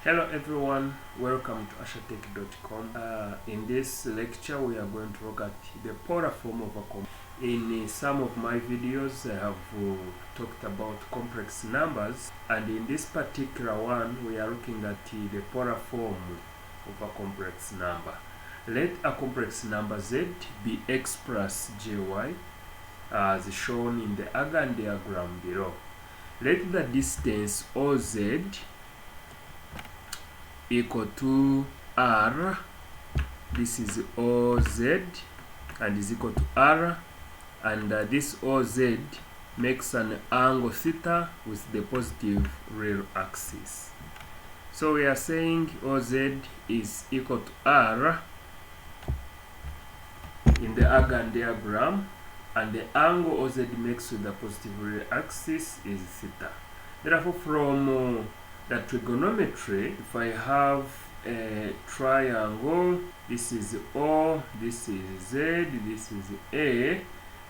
Hello everyone, welcome to ashatech.com. In this lecture we are going to look at the polar form of a complex. In some of my videos I have talked about complex numbers, and in this particular one we are looking at the polar form of a complex number. Let a complex number z be x plus jy as shown in the Gantt diagram below. Let the distance OZ equal to r. This is OZ and is equal to r, and this OZ makes an angle theta with the positive real axis. So we are saying OZ is equal to r in the Gantt diagram, and the angle OZ makes with the positive real axis is theta. Therefore, from the trigonometry, if I have a triangle, this is O, this is Z, this is A,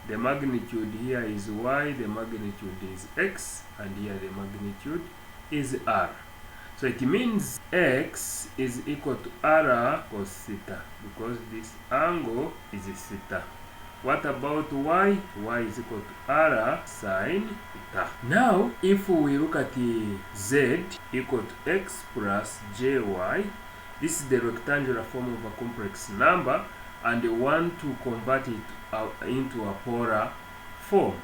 the magnitude here is Y, the magnitude is X, and here the magnitude is R. So it means X is equal to R cos theta, because this angle is theta. What about Y? Y is equal to R sine theta. Now, if we look at the Z equal to X plus JY, this is the rectangular form of a complex number, and we want to convert it into a polar form.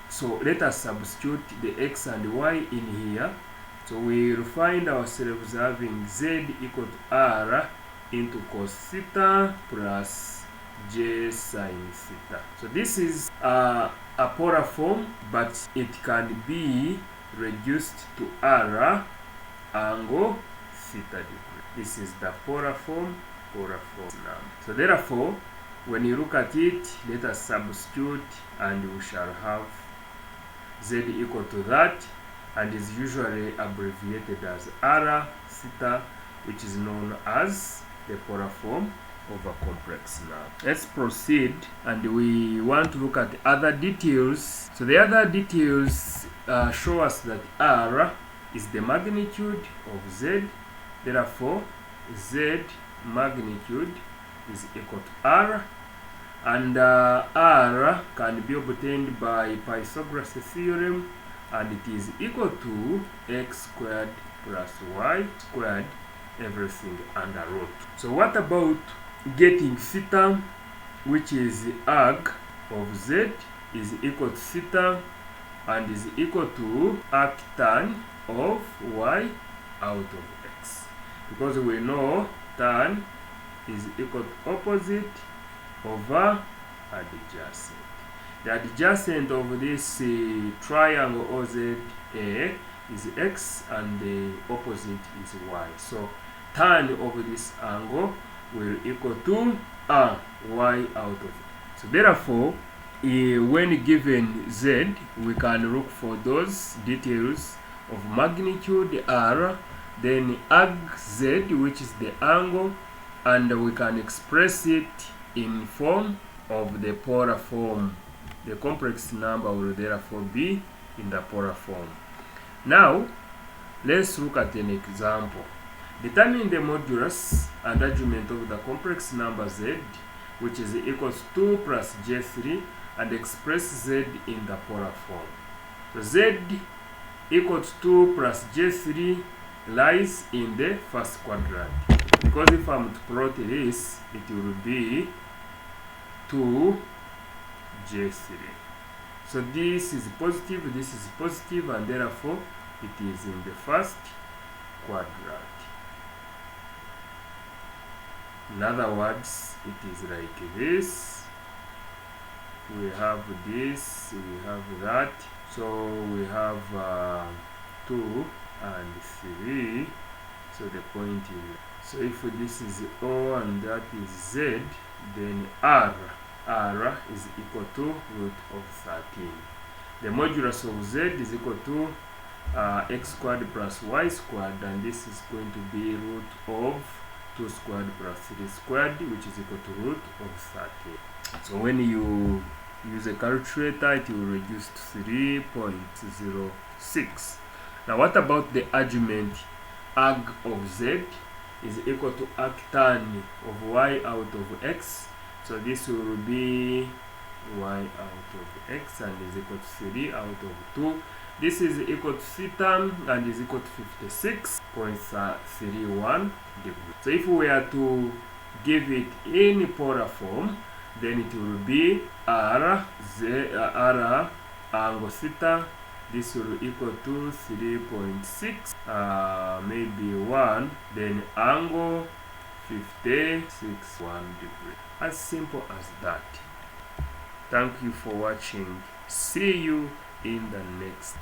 So let us substitute the X and Y in here. So we will find ourselves having Z equal to R into cos theta plus J sine theta. So this is a polar form, but it can be reduced to R angle theta degree. This is the polar form now. So therefore, when you look at it, let us substitute, and we shall have Z equal to that, and is usually abbreviated as R theta, which is known as the polar form of a complex number. Let's proceed, and we want to look at other details. So the other details show us that R is the magnitude of Z. Therefore, Z magnitude is equal to R, and R can be obtained by Pythagoras theorem, and it is equal to x squared plus y squared, everything under root. So what about getting theta, which is arc of Z is equal to theta and is equal to arctan of y out of x, because we know tan is equal to opposite over adjacent. The adjacent of this triangle OZA is x, and the opposite is y. So tan over this angle will equal to y out of it. So therefore, when given Z, we can look for those details of magnitude R, then arc Z, which is the angle, and we can express it in form of the polar form. The complex number will therefore be in the polar form. Now, let's look at an example. Determine the modulus and argument of the complex number Z, which is equals to 2 plus J3, and express Z in the polar form. So Z equals 2 plus J3 lies in the first quadrant, because if I'm to plot this, it will be 2 J3. So this is positive, and therefore it is in the first quadrant. In other words, it is like this. We have this, we have that. So we have 2 and 3. So the point is, so if this is O and that is Z, then R is equal to root of 13. The modulus of Z is equal to x squared plus y squared, and this is going to be root of 2 squared plus 3 squared, which is equal to root of 13. So when you use a calculator, it will reduce to 3.06. Now what about the argument arg of z is equal to arctan of y out of x. So this will be y out of x and is equal to 3 out of 2. This is equal to theta and is equal to 56.31 degrees. So if we are to give it in polar form, then it will be r angle theta. This will equal to 3.6, maybe 1, then angle 56.1 degree. As simple as that. Thank you for watching. See you in the next